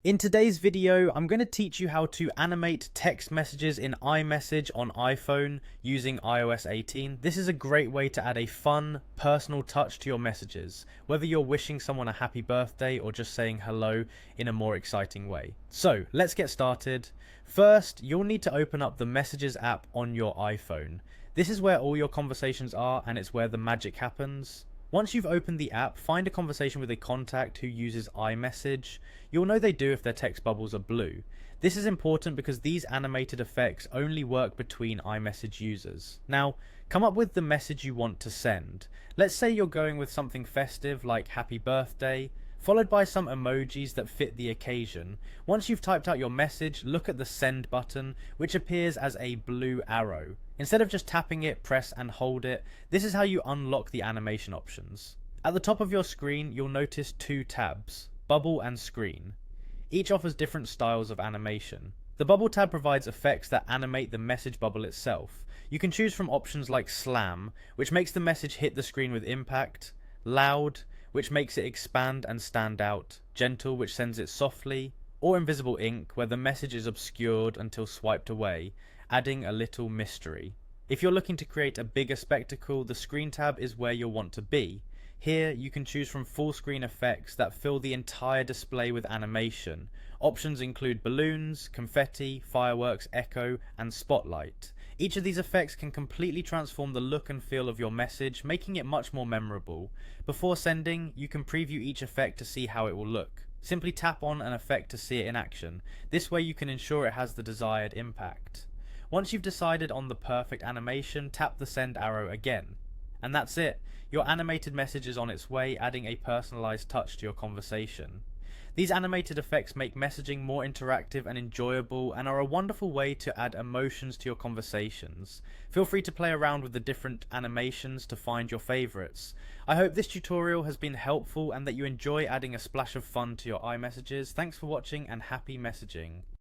In today's video, I'm going to teach you how to animate text messages in iMessage on iPhone using iOS 18. This is a great way to add a fun, personal touch to your messages, whether you're wishing someone a happy birthday or just saying hello in a more exciting way. So, let's get started. First, you'll need to open up the Messages app on your iPhone. This is where all your conversations are, and it's where the magic happens. Once you've opened the app, find a conversation with a contact who uses iMessage. You'll know they do if their text bubbles are blue. This is important because these animated effects only work between iMessage users. Now, come up with the message you want to send. Let's say you're going with something festive like happy birthday, followed by some emojis that fit the occasion. Once you've typed out your message, look at the send button, which appears as a blue arrow. Instead of just tapping it, press and hold it. This is how you unlock the animation options. At the top of your screen, you'll notice two tabs, Bubble and Screen. Each offers different styles of animation. The Bubble tab provides effects that animate the message bubble itself. You can choose from options like Slam, which makes the message hit the screen with impact, Loud, which makes it expand and stand out, Gentle, which sends it softly, or Invisible Ink, where the message is obscured until swiped away, adding a little mystery. If you're looking to create a bigger spectacle, the Screen tab is where you'll want to be. Here, you can choose from full screen effects that fill the entire display with animation. Options include balloons, confetti, fireworks, echo, and spotlight. Each of these effects can completely transform the look and feel of your message, making it much more memorable. Before sending, you can preview each effect to see how it will look. Simply tap on an effect to see it in action. This way you can ensure it has the desired impact. Once you've decided on the perfect animation, tap the send arrow again. And that's it. Your animated message is on its way, adding a personalized touch to your conversation. These animated effects make messaging more interactive and enjoyable and are a wonderful way to add emotions to your conversations. Feel free to play around with the different animations to find your favorites. I hope this tutorial has been helpful and that you enjoy adding a splash of fun to your iMessages. Thanks for watching and happy messaging.